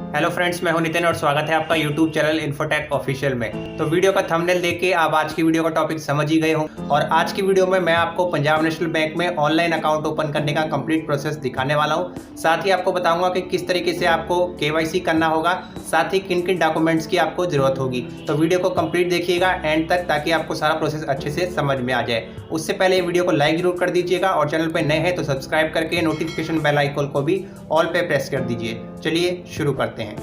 Hello friends, मैं हूं नितिन और स्वागत है आपका यूट्यूब चैनल इन्फोटेक ऑफिशियल में। तो वीडियो का थंबनेल देख के आप आज की वीडियो का टॉपिक समझ ही गए हो और आज की वीडियो में मैं आपको पंजाब नेशनल बैंक में ऑनलाइन अकाउंट ओपन करने का कंप्लीट प्रोसेस दिखाने वाला हूं। साथ ही आपको बताऊंगा कि किस तरीके से आपको केवाईसी करना होगा, साथ ही किन किन डॉक्यूमेंट्स की आपको जरूरत होगी। तो वीडियो को कंप्लीट देखिएगा एंड तक, ताकि आपको सारा प्रोसेस अच्छे से समझ में आ जाए। उससे पहले वीडियो को लाइक जरूर कर दीजिएगा और चैनल पर नए हैं तो सब्सक्राइब करके नोटिफिकेशन बेल आइकन को भी ऑल पे प्रेस कर दीजिए। चलिए शुरू करते हैं।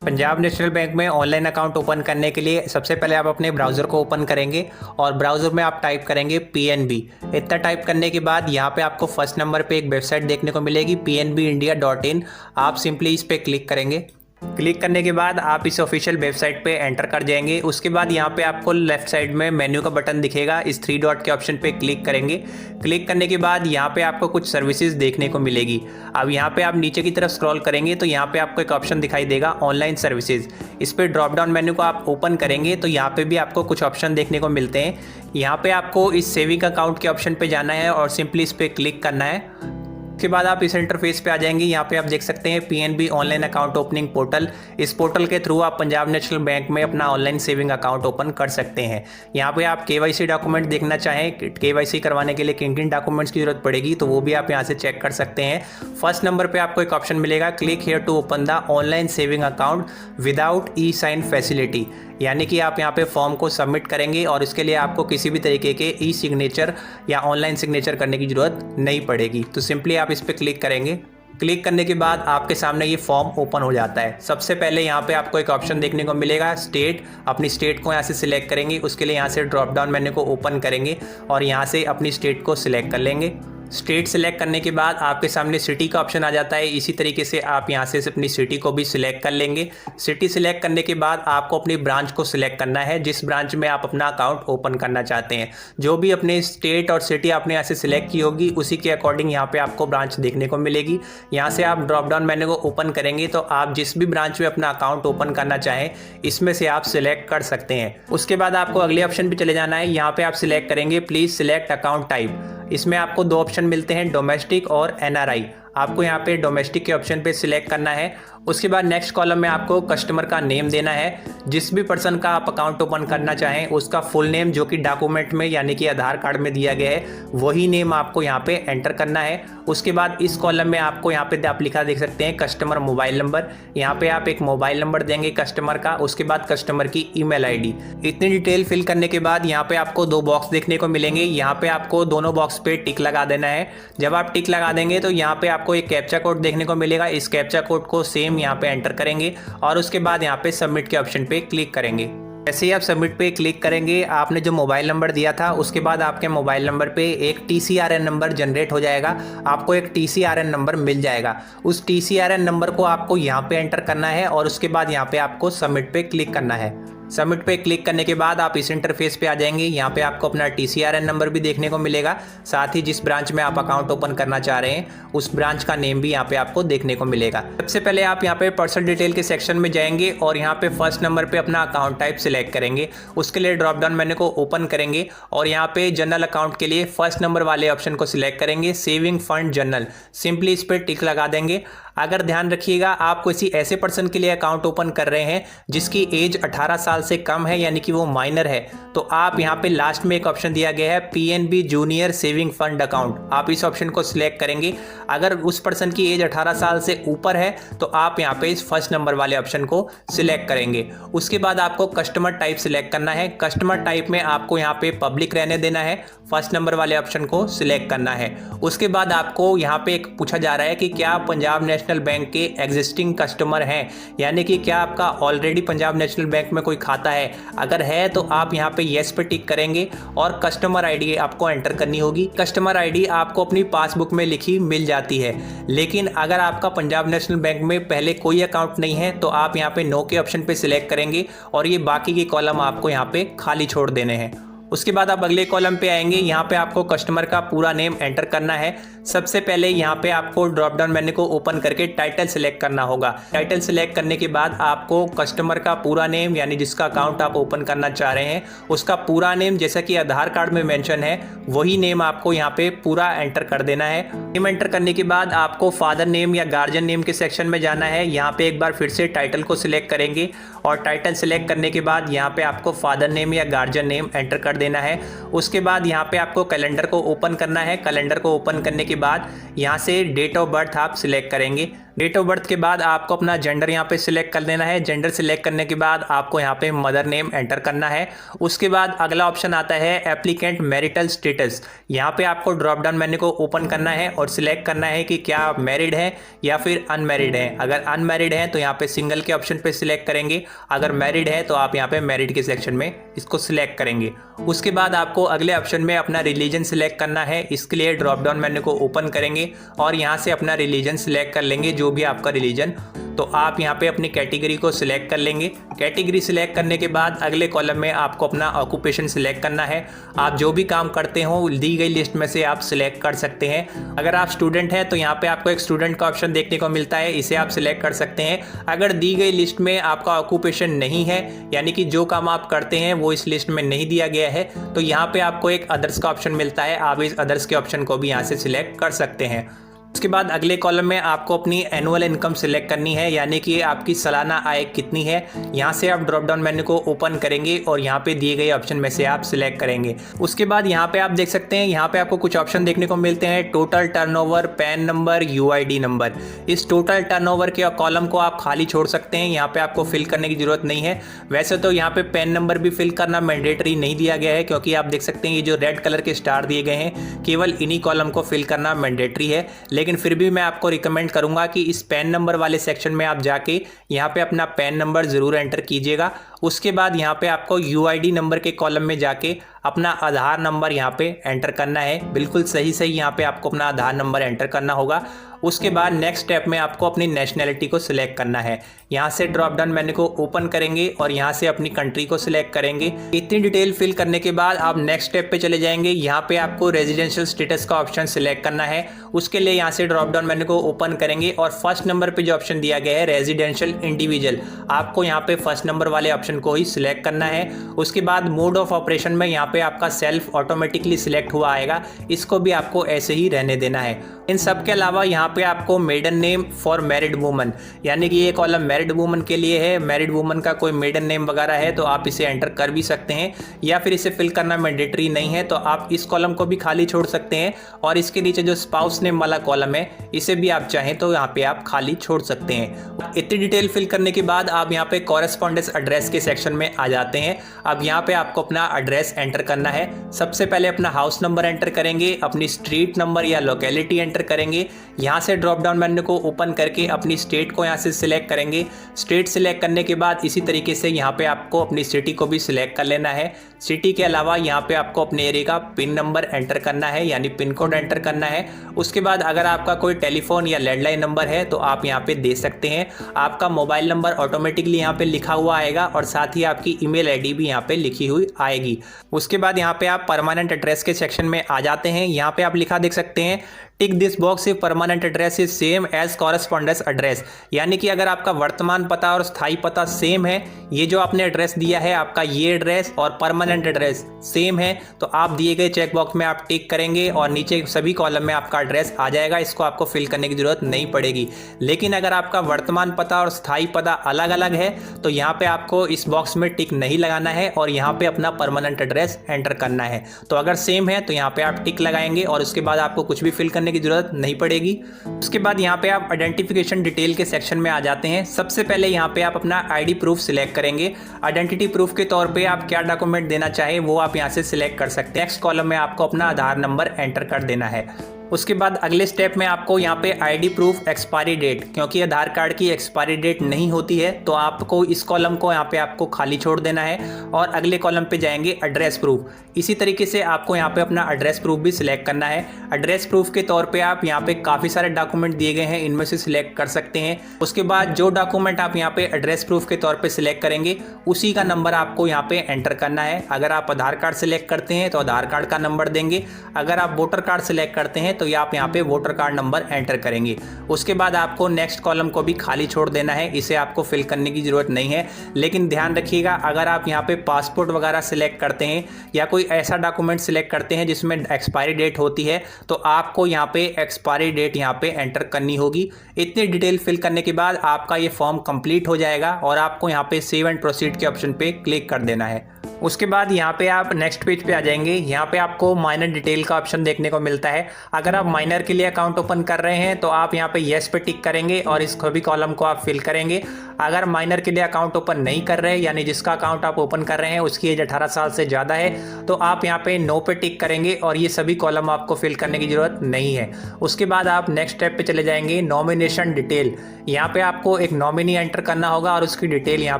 पंजाब नेशनल बैंक में ऑनलाइन अकाउंट ओपन करने के लिए सबसे पहले आप अपने ब्राउज़र को ओपन करेंगे और ब्राउज़र में आप टाइप करेंगे PNB। इतना टाइप करने के बाद यहाँ पे आपको फर्स्ट नंबर पे एक वेबसाइट देखने को मिलेगी pnbindia.in। आप सिंपली इस पर क्लिक करेंगे। क्लिक करने के बाद आप इस ऑफिशियल वेबसाइट पे एंटर कर जाएंगे। उसके बाद यहाँ पे आपको लेफ्ट साइड में मेन्यू का बटन दिखेगा, इस 3 डॉट के ऑप्शन पे क्लिक करेंगे। क्लिक करने के बाद यहाँ पे आपको कुछ सर्विसेज देखने को मिलेगी। अब यहाँ पे आप नीचे की तरफ स्क्रॉल करेंगे तो यहाँ पे आपको एक ऑप्शन दिखाई देगा ऑनलाइन सर्विसेज। इस पर ड्रॉप डाउन मेन्यू को आप ओपन करेंगे तो यहाँ पे भी आपको कुछ ऑप्शन देखने को मिलते हैं। यहाँ पे आपको इस सेविंग अकाउंट के ऑप्शन पे जाना है और सिंपली इस पर क्लिक करना है। उसके बाद आप इस इंटरफेस पे आ जाएंगे। यहाँ पे आप देख सकते हैं PNB online account opening portal. इस पोर्टल के थ्रू आप पंजाब नेशनल बैंक में अपना ऑनलाइन सेविंग अकाउंट ओपन कर सकते हैं। यहाँ पे आप KYC डॉक्यूमेंट देखना चाहें, KYC करवाने के लिए किन किन डॉक्यूमेंट्स की जरूरत पड़ेगी तो वो भी आप यहाँ से चेक कर सकते हैं। फर्स्ट नंबर पर आपको एक ऑप्शन मिलेगा, click here to open the online saving account without e sign facility, यानी कि आप यहाँ पे फॉर्म को सबमिट करेंगे और इसके लिए आपको किसी भी तरीके के ई सिग्नेचर या ऑनलाइन सिग्नेचर करने की ज़रूरत नहीं पड़ेगी। तो सिंपली आप इस पर क्लिक करेंगे। क्लिक करने के बाद आपके सामने ये फॉर्म ओपन हो जाता है। सबसे पहले यहाँ पे आपको एक ऑप्शन देखने को मिलेगा स्टेट। अपनी स्टेट को यहाँ से सिलेक्ट करेंगे। उसके लिए यहाँ से ड्रॉप डाउन मेन्यू को ओपन करेंगे और यहाँ से अपनी स्टेट को सिलेक्ट कर लेंगे। स्टेट सेलेक्ट करने के बाद आपके सामने सिटी का ऑप्शन आ जाता है। इसी तरीके से आप यहाँ से अपनी सिटी को भी सिलेक्ट कर लेंगे। सिटी सिलेक्ट करने के बाद आपको अपनी ब्रांच को सिलेक्ट करना है, जिस ब्रांच में आप अपना अकाउंट ओपन करना चाहते हैं। जो भी अपने स्टेट और सिटी आपने यहाँ से सिलेक्ट की होगी उसी के अकॉर्डिंग यहाँ पे आपको ब्रांच देखने को मिलेगी। यहाँ से आप ड्रॉप डाउन मेन्यू को ओपन करेंगे तो आप जिस भी ब्रांच में अपना अकाउंट ओपन करना चाहें इसमें से आप सिलेक्ट कर सकते हैं। उसके बाद आपको अगले ऑप्शन पर चले जाना है। यहाँ पे आप सिलेक्ट करेंगे प्लीज सिलेक्ट अकाउंट टाइप। इसमें आपको दो ऑप्शन मिलते हैं, डोमेस्टिक और NRI। आपको यहाँ पे डोमेस्टिक के ऑप्शन पे सिलेक्ट करना है। उसके बाद नेक्स्ट कॉलम में आपको कस्टमर का नेम देना है। जिस भी पर्सन का आप अकाउंट ओपन करना चाहें उसका फुल नेम जो कि डॉक्यूमेंट में यानी कि आधार कार्ड में दिया गया है वही नेम आपको यहाँ पे एंटर करना है। उसके बाद इस कॉलम में आपको यहाँ पे आप लिखा देख सकते हैं कस्टमर मोबाइल नंबर। यहाँ पे आप एक मोबाइल नंबर देंगे कस्टमर का। उसके बाद कस्टमर की ईमेल ID। इतनी डिटेल फिल करने के बाद यहाँ पे आपको दो बॉक्स देखने को मिलेंगे। यहाँ पे आपको दोनों बॉक्स पे टिक लगा देना है। जब आप टिक लगा देंगे तो यहाँ पे आपको एक कैप्चा कोड देखने को मिलेगा। इस कैप्चा कोड को सेम यहाँ पे एंटर करेंगे और उसके बाद यहाँ पे सबमिट के ऑप्शन पे क्लिक करेंगे। जैसे ही आप सबमिट पे क्लिक करेंगे आपने जो मोबाइल नंबर दिया था उसके बाद आपके मोबाइल नंबर पे एक TCRN नंबर जनरेट हो जाएगा। आपको एक TCRN नंबर मिल जाएगा। उस TCRN नंबर को आपको यहाँ पे एंटर करना है और उसके बाद यहाँ पे आपको सबमिट पे क्लिक करना है। सबमिट पे क्लिक करने के बाद आप इस इंटरफेस पे आ जाएंगे। यहाँ पे आपको अपना TCRN नंबर भी देखने को मिलेगा। साथ ही जिस ब्रांच में आप अकाउंट ओपन करना चाह रहे हैं उस ब्रांच का नेम भी यहाँ पे आपको देखने को मिलेगा। सबसे पहले आप यहाँ पे पर्सनल डिटेल के सेक्शन में जाएंगे और यहाँ पे फर्स्ट नंबर पे अपना अकाउंट टाइप सिलेक्ट करेंगे। उसके लिए ड्रॉप डाउन मेन्यू को ओपन करेंगे और यहाँ पे जनरल अकाउंट के लिए फर्स्ट नंबर वाले ऑप्शन को सिलेक्ट करेंगे, सेविंग फंड जनरल। सिंपली इस पर टिक लगा देंगे। अगर ध्यान रखिएगा आप किसी ऐसे पर्सन के लिए अकाउंट ओपन कर रहे हैं जिसकी एज 18 साल से कम है यानी कि वो माइनर है, तो आप यहाँ पे लास्ट में एक ऑप्शन दिया गया है PNB junior saving fund account. आप इस ऑप्शन को सिलेक्ट करेंगे। अगर उस पर्सन की एज 18 साल से ऊपर है तो आप यहाँ पे इस फर्स्ट नंबर वाले ऑप्शन को सिलेक्ट करेंगे। उसके बाद आपको कस्टमर टाइप सिलेक्ट करना है। कस्टमर टाइप में आपको यहाँ पे पब्लिक रहने देना है। फर्स्ट नंबर वाले ऑप्शन को सिलेक्ट करना है। उसके बाद आपको यहाँ पे एक पूछा जा रहा है कि क्या पंजाब नेशनल बैंक के एग्जिस्टिंग कस्टमर हैं, यानी कि क्या आपका ऑलरेडी पंजाब नेशनल बैंक में कोई खाता है। अगर है तो आप यहाँ पे येस पे टिक करेंगे और कस्टमर ID आपको एंटर करनी होगी। कस्टमर ID आपको अपनी पासबुक में लिखी मिल जाती है, लेकिन अगर आपका पंजाब नेशनल बैंक में पहले कोई अकाउंट नहीं है तो आप यहाँ पे नो के ऑप्शन पे सिलेक्ट करेंगे और ये बाकी के कॉलम आपको यहाँ पे खाली छोड़ देने हैं। उसके बाद आप अगले कॉलम पे आएंगे, यहाँ पे आपको कस्टमर का पूरा नेम एंटर करना है। सबसे पहले यहाँ पे आपको ड्रॉप डाउन मेन्यू को ओपन करके टाइटल सिलेक्ट करना होगा। टाइटल सिलेक्ट करने के बाद आपको कस्टमर का पूरा नेम यानी जिसका अकाउंट आप ओपन करना चाह रहे हैं उसका पूरा नेम जैसा कि आधार कार्ड में मेंशन है वही नेम आपको यहाँ पे पूरा एंटर कर देना है। नेम एंटर करने के बाद आपको फादर नेम या गार्जियन नेम के सेक्शन में जाना है। यहाँ पे एक बार फिर से टाइटल को सिलेक्ट करेंगे और टाइटल सिलेक्ट करने के बाद यहाँ पे आपको फादर नेम या गार्जियन नेम एंटर कर देना है। उसके बाद यहाँ पे आपको कैलेंडर को ओपन करना है। कैलेंडर को ओपन करने के बाद यहाँ से डेट ऑफ बर्थ आप सिलेक्ट करेंगे। डेट ऑफ बर्थ के बाद आपको अपना जेंडर यहाँ पे सिलेक्ट कर देना है। जेंडर सिलेक्ट करने के बाद आपको यहाँ पे मदर नेम एंटर करना है। उसके बाद अगला ऑप्शन आता है एप्लीकेंट मैरिटल स्टेटस। यहाँ पे आपको ड्रॉप डाउन मेन्यू को ओपन करना है और सिलेक्ट करना है कि क्या आप मैरिड हैं या फिर अनमैरिड हैं। अगर अनमैरिड हैं तो यहाँ पे सिंगल के ऑप्शन पे सिलेक्ट करेंगे, अगर मैरिड है तो आप यहाँ पे मैरिड के सेक्शन में इसको सिलेक्ट करेंगे। उसके बाद आपको अगले ऑप्शन में अपना रिलीजन सिलेक्ट करना है। इसके लिए ड्रॉप डाउन मेन्यू को ओपन करेंगे और यहाँ से अपना रिलीजन सिलेक्ट कर लेंगे, जो भी आपका रिलीजन। तो आप यहाँ पे अपनी कैटेगरी को सिलेक्ट कर लेंगे। कैटेगरी सिलेक्ट करने के बाद अगले कॉलम में आपको अपना ऑक्यूपेशन सिलेक्ट करना है। आप जो भी काम करते हो दी गई लिस्ट में से आप सिलेक्ट कर सकते हैं। अगर आप स्टूडेंट हैं तो यहाँ पे आपको एक स्टूडेंट का ऑप्शन देखने को मिलता है, इसे आप सिलेक्ट कर सकते हैं। अगर दी गई लिस्ट में आपका ऑक्यूपेशन नहीं है यानी कि जो काम आप करते हैं वो इस लिस्ट में नहीं दिया गया है तो यहाँ पे आपको एक अदर्स का ऑप्शन मिलता है। आप इस अदर्स के ऑप्शन को भी यहाँ से सिलेक्ट कर सकते हैं। उसके बाद अगले कॉलम में आपको अपनी एनुअल इनकम सिलेक्ट करनी है यानी कि आपकी सालाना आय कितनी है। यहाँ से आप ड्रॉप डाउन मेन्यू को ओपन करेंगे और यहाँ पे दिए गए ऑप्शन में से आप सिलेक्ट करेंगे। उसके बाद यहाँ पे आप देख सकते हैं यहाँ पे आपको कुछ ऑप्शन देखने को मिलते हैं, total turnover, pan number, UID number. इस टोटल टर्नओवर के कॉलम को आप खाली छोड़ सकते हैं, यहाँ पे आपको फिल करने की जरूरत नहीं है। वैसे तो यहाँ पे पैन नंबर भी फिल करना मैंडेटरी नहीं दिया गया है क्योंकि आप देख सकते हैं ये जो रेड कलर के स्टार दिए गए हैं केवल इन्हीं कॉलम को फिल करना मैंडेटरी है। लेकिन फिर भी मैं आपको रिकमेंड करूंगा कि इस पैन नंबर वाले सेक्शन में आप जाके यहाँ पे अपना पैन नंबर जरूर एंटर कीजिएगा। उसके बाद यहाँ पे आपको यूआईडी नंबर के कॉलम में जाके अपना आधार नंबर यहाँ पे एंटर करना है। बिल्कुल सही यहाँ पे आपको अपना आधार नंबर एंटर करना होगा। उसके बाद नेक्स्ट स्टेप में आपको अपनी नेशनैलिटी को सिलेक्ट करना है। यहाँ से ड्रॉप डाउन मेन्यू को ओपन करेंगे और यहाँ से अपनी कंट्री को सिलेक्ट करेंगे। इतनी डिटेल फिल करने के बाद आप नेक्स्ट स्टेप पे चले जाएंगे। यहाँ पे आपको रेजिडेंशियल स्टेटस का ऑप्शन सिलेक्ट करना है। उसके लिए यहाँ से ड्रॉप डाउन मेन्यू को ओपन करेंगे और फर्स्ट नंबर पे जो ऑप्शन दिया गया है रेजिडेंशियल इंडिविजुअल, आपको यहाँ पे फर्स्ट नंबर वाले ऑप्शन को ही सिलेक्ट करना है। उसके बाद मोड ऑफ ऑपरेशन में यहाँ पे आपका सेल्फ ऑटोमेटिकली सिलेक्ट हुआ आएगा, इसको भी आपको ऐसे ही रहने देना है। इन सब के अलावा यहाँ पे आपको maiden name for married woman यानी कि ये कॉलम मैरिड वुमन के लिए है। मैरिड वुमन का कोई मेडन नेम वगैरह है तो आप इसे एंटर कर भी सकते हैं या फिर इसे फिल करना मैंडेटरी नहीं है तो आप इस कॉलम को भी खाली छोड़ सकते हैं। और इसके नीचे जो स्पाउस नेम वाला कॉलम है इसे भी आप चाहें तो यहाँ पे आप खाली छोड़ सकते हैं। इतनी डिटेल फिल करने के बाद आप यहाँ पे कॉरेस्पॉन्डेंस एड्रेस के सेक्शन में आ जाते हैं। अब यहाँ पे आपको अपना एड्रेस एंटर करना है। सबसे पहले अपना हाउस नंबर एंटर करेंगे, अपनी स्ट्रीट नंबर या लोकेलिटी एंटर करेंगे। यहाँ से ड्रॉप डाउन मेन्यू को ओपन करके अपनी स्टेट को यहाँ से सिलेक्ट करेंगे। स्टेट सिलेक्ट करने के बाद इसी तरीके से यहाँ पे आपको अपनी सिटी को भी सिलेक्ट कर लेना है। सिटी के अलावा यहाँ पे आपको अपने एरिया का पिन नंबर एंटर करना है यानी पिन कोड एंटर करना है। उसके बाद अगर आपका कोई टेलीफोन या लैंडलाइन नंबर है तो आप यहाँ पे दे सकते हैं। आपका मोबाइल नंबर ऑटोमेटिकली यहाँ पे लिखा हुआ आएगा और साथ ही आपकी ईमेल आईडी भी यहाँ पे लिखी हुई आएगी। उसके बाद यहाँ पे आप परमानेंट एड्रेस के सेक्शन में आ जाते हैं। यहाँ पे आप लिखा देख सकते हैं, tick this box if permanent address is same as correspondence address, यानी कि अगर आपका वर्तमान पता और स्थायी पता सेम है, ये जो आपने एड्रेस दिया है आपका ये एड्रेस और परमानेंट एड्रेस सेम है, तो आप दिए गए चेक बॉक्स में आप टिक करेंगे और नीचे सभी कॉलम में आपका एड्रेस आ जाएगा। इसको आपको फिल करने की जरूरत नहीं पड़ेगी। लेकिन अगर आपका वर्तमान पता और स्थायी पता अलग अलग है तो यहाँ पे आपको इस बॉक्स में टिक नहीं लगाना है और यहाँ पे अपना परमानेंट एड्रेस एंटर करना है। तो अगर सेम है तो यहाँ पे आप टिक लगाएंगे और उसके बाद आपको कुछ भी फिल करने की जरूरत नहीं पड़ेगी। उसके बाद यहाँ पे आप आइडेंटिफिकेशन डिटेल के सेक्शन में आ जाते हैं। सबसे पहले यहाँ पे आप अपना आईडी प्रूफ सिलेक्ट करेंगे। आइडेंटिटी प्रूफ के तौर पे आप क्या डॉक्यूमेंट देना चाहे वो आप यहाँ से सिलेक्ट कर सकते हैं। नेक्स्ट कॉलम में आपको अपना आधार नंबर एंटर कर देना है। उसके बाद अगले स्टेप में आपको यहाँ पे आईडी प्रूफ एक्सपायरी डेट, क्योंकि आधार कार्ड की एक्सपायरी डेट नहीं होती है तो आपको इस कॉलम को यहाँ पे आपको खाली छोड़ देना है और अगले कॉलम पे जाएंगे एड्रेस प्रूफ। इसी तरीके से आपको यहाँ पे अपना एड्रेस प्रूफ भी सिलेक्ट करना है। एड्रेस प्रूफ के तौर पे आप यहाँ पे काफ़ी सारे डॉक्यूमेंट दिए गए हैं, इनमें से सिलेक्ट कर सकते हैं। उसके बाद जो डॉक्यूमेंट आप यहाँ पे एड्रेस प्रूफ के तौर पे सिलेक्ट करेंगे उसी का नंबर आपको यहाँ पे एंटर करना है। अगर आप आधार कार्ड सिलेक्ट करते हैं तो आधार कार्ड का नंबर देंगे, अगर आप वोटर कार्ड सिलेक्ट करते हैं तो ये आप यहाँ पे वोटर कार्ड नंबर एंटर करेंगे। उसके बाद आपको नेक्स्ट कॉलम को भी खाली छोड़ देना है, इसे आपको फिल करने की जरूरत नहीं है। लेकिन ध्यान रखिएगा, अगर आप यहाँ पे पासपोर्ट वगैरह सिलेक्ट करते हैं या कोई ऐसा डॉक्यूमेंट सिलेक्ट करते हैं जिसमें एक्सपायरी डेट होती है तो आपको यहाँ पे एक्सपायरी डेट यहाँ पे एंटर करनी होगी। इतनी डिटेल फिल करने के बाद आपका ये फॉर्म कंप्लीट हो जाएगा और आपको यहाँ पे सेव एंड प्रोसीड के ऑप्शन पे क्लिक कर देना है। उसके बाद यहाँ पे आप नेक्स्ट पेज पे आ जाएंगे। यहाँ पे आपको माइनर डिटेल का ऑप्शन देखने को मिलता है। अगर आप माइनर के लिए अकाउंट ओपन कर रहे हैं तो आप यहाँ पे येस पे टिक करेंगे और इस सभी कॉलम को आप फिल करेंगे। अगर माइनर के लिए अकाउंट ओपन नहीं कर रहे, यानी जिसका अकाउंट आप ओपन कर रहे हैं उसकी एज 18 साल से ज़्यादा है, तो आप यहाँ पे नो पे टिक करेंगे और ये सभी कॉलम आपको फिल करने की ज़रूरत नहीं है। उसके बाद आप नेक्स्ट स्टेप पे चले जाएंगे, नॉमिनेशन डिटेल। यहाँ पे आपको एक नॉमिनी एंटर करना होगा और उसकी डिटेल यहाँ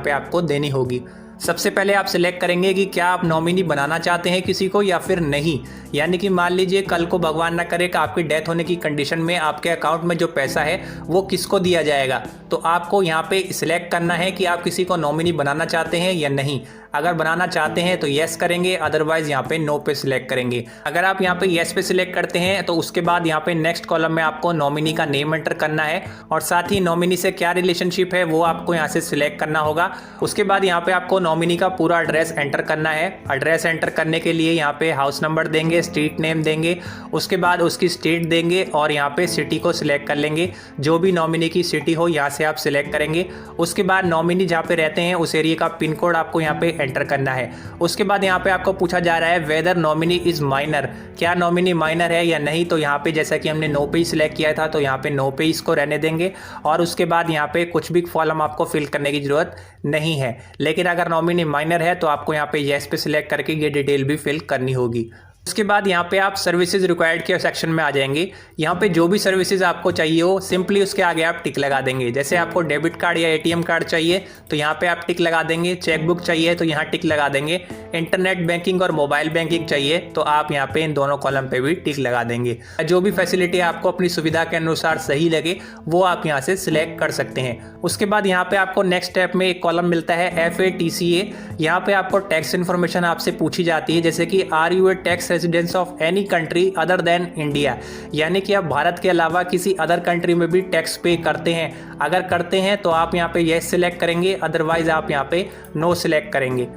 पे आपको देनी होगी। सबसे पहले आप सिलेक्ट करेंगे कि क्या आप नॉमिनी बनाना चाहते हैं किसी को या फिर नहीं। यानी कि मान लीजिए कल को भगवान ना करे कि आपकी डेथ होने की कंडीशन में आपके अकाउंट में जो पैसा है वो किसको दिया जाएगा, तो आपको यहाँ पे सिलेक्ट करना है कि आप किसी को नॉमिनी बनाना चाहते हैं या नहीं। अगर बनाना चाहते हैं तो येस करेंगे, अदरवाइज यहाँ पे नो पे सिलेक्ट करेंगे। अगर आप यहाँ पे येस पे सिलेक्ट करते हैं तो उसके बाद यहाँ पे नेक्स्ट कॉलम में आपको नॉमिनी का नेम एंटर करना है और साथ ही नॉमिनी से क्या रिलेशनशिप है वो आपको यहाँ से सिलेक्ट करना होगा। उसके बाद यहाँ पे आपको नॉमिनी का पूरा एड्रेस एंटर करना है। एड्रेस एंटर करने के लिए यहाँ पे हाउस नंबर देंगे, स्ट्रीट नेम देंगे, उसके बाद उसकी स्टेट देंगे और यहाँ पे सिटी को सिलेक्ट कर लेंगे। जो भी नॉमिनी की सिटी हो यहाँ से आप सिलेक्ट करेंगे। उसके बाद नॉमिनी जहाँ पे रहते हैं उस एरिया का पिन कोड आपको यहाँ पे एंटर करना है। उसके बाद यहाँ पे आपको पूछा जा रहा है वेदर नॉमिनी इज माइनर, क्या नॉमिनी माइनर है या नहीं। तो यहाँ पे जैसा कि हमने नो पे ही सिलेक्ट किया था तो यहाँ पे नो पे इसको रहने देंगे और उसके बाद यहाँ पे कुछ भी कॉलम आपको फिल करने की जरूरत नहीं है। लेकिन अगर नॉमिनी माइनर है तो आपको यहाँ पे येस पे सिलेक्ट करके ये डिटेल भी फिल करनी होगी। उसके बाद यहाँ पे आप सर्विसेज रिक्वायर्ड के सेक्शन में आ जाएंगे। यहाँ पे जो भी सर्विसेज आपको चाहिए हो सिंपली उसके आगे आप टिक लगा देंगे। जैसे आपको डेबिट कार्ड या एटीएम कार्ड चाहिए तो यहाँ पे आप टिक लगा देंगे, चेकबुक चाहिए तो यहाँ टिक लगा देंगे, इंटरनेट बैंकिंग और मोबाइल बैंकिंग चाहिए तो आप यहाँ पे इन दोनों कॉलम पे भी टिक लगा देंगे। जो भी फैसिलिटी आपको अपनी सुविधा के अनुसार सही लगे वो आप यहाँ से सिलेक्ट कर सकते हैं। उसके बाद यहाँ पे आपको नेक्स्ट स्टेप में एक कॉलम मिलता है FATCA। यहाँ पे आपको टैक्स इन्फॉर्मेशन आपसे पूछी जाती है, जैसे कि are you a tax residence of any country other than India, यानी कि आप भारत के अलावा किसी अदर कंट्री में भी टैक्स पे करते हैं। अगर करते हैं तो आप यहाँ पे येस सिलेक्ट करेंगे, अदरवाइज आप यहाँ पे नो सिलेक्ट करेंगे।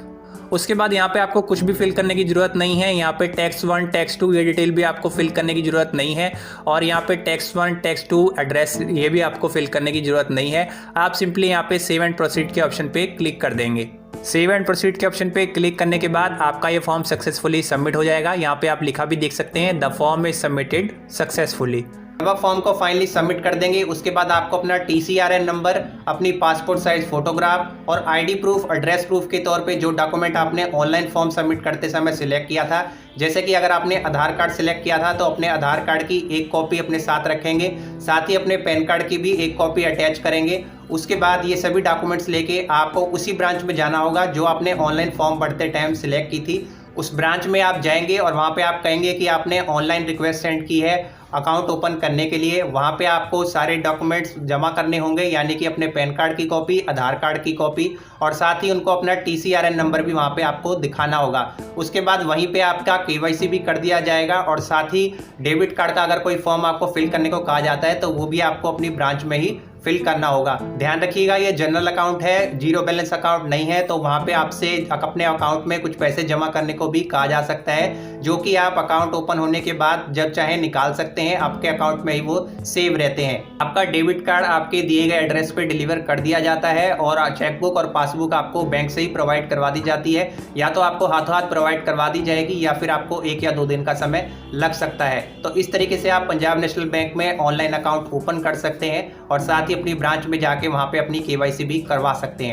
उसके बाद यहाँ पे आपको कुछ भी फिल करने की जरूरत नहीं है। यहाँ पे टैक्स 1 टैक्स 2 ये डिटेल भी आपको फिल करने की जरूरत नहीं है और यहाँ पे टैक्स 1 टैक्स 2 एड्रेस ये भी आपको फिल करने की जरूरत नहीं है। आप सिंपली यहाँ पे सेव एंड प्रोसीड के ऑप्शन पे क्लिक कर देंगे। सेव एंड प्रोसीड के ऑप्शन पे क्लिक करने के बाद आपका ये फॉर्म सक्सेसफुली सबमिट हो जाएगा। यहाँ पे आप लिखा भी देख सकते हैं, the form is submitted successfully. जब आप फॉर्म को फाइनली सबमिट कर देंगे उसके बाद आपको अपना TCRN नंबर, अपनी पासपोर्ट साइज फोटोग्राफ और आईडी प्रूफ, एड्रेस प्रूफ के तौर पे जो डॉक्यूमेंट आपने ऑनलाइन फॉर्म सबमिट करते समय सिलेक्ट किया था, जैसे कि अगर आपने आधार कार्ड सिलेक्ट किया था तो अपने आधार कार्ड की एक कॉपी अपने साथ रखेंगे, साथ ही अपने पैन कार्ड की भी एक कॉपी अटैच करेंगे। उसके बाद ये सभी डॉक्यूमेंट्स लेके आपको उसी ब्रांच में जाना होगा जो आपने ऑनलाइन फॉर्म भरते टाइम सिलेक्ट की थी। उस ब्रांच में आप जाएंगे और वहाँ पे आप कहेंगे कि आपने ऑनलाइन रिक्वेस्ट सेंड की है अकाउंट ओपन करने के लिए। वहाँ पे आपको सारे डॉक्यूमेंट्स जमा करने होंगे, यानी कि अपने पैन कार्ड की कॉपी, आधार कार्ड की कॉपी और साथ ही उनको अपना TCRN नंबर भी वहाँ पे आपको दिखाना होगा। उसके बाद वहीं पे आपका KYC भी कर दिया जाएगा और साथ ही डेबिट कार्ड का अगर कोई फॉर्म आपको फिल करने को कहा जाता है तो वो भी आपको अपनी ब्रांच में ही फिल करना होगा। ध्यान रखिएगा ये जनरल अकाउंट है, जीरो बैलेंस अकाउंट नहीं है, तो वहाँ पे आपसे अपने अकाउंट में कुछ पैसे जमा करने को भी कहा जा सकता है, जो कि आप अकाउंट ओपन होने के बाद जब चाहे निकाल सकते हैं। आपके अकाउंट में ही वो सेव रहते हैं। आपका डेबिट कार्ड आपके दिए गए एड्रेस पे डिलीवर कर दिया जाता है और चेकबुक और पासबुक आपको बैंक से ही प्रोवाइड करवा दी जाती है। या तो आपको हाथों हाथ प्रोवाइड करवा दी जाएगी या फिर आपको 1 या 2 दिन का समय लग सकता है। तो इस तरीके से आप पंजाब नेशनल बैंक में ऑनलाइन अकाउंट ओपन कर सकते हैं और साथ ही अपनी ब्रांच में जाके वहाँ पे अपनी KYC भी करवा सकते हैं।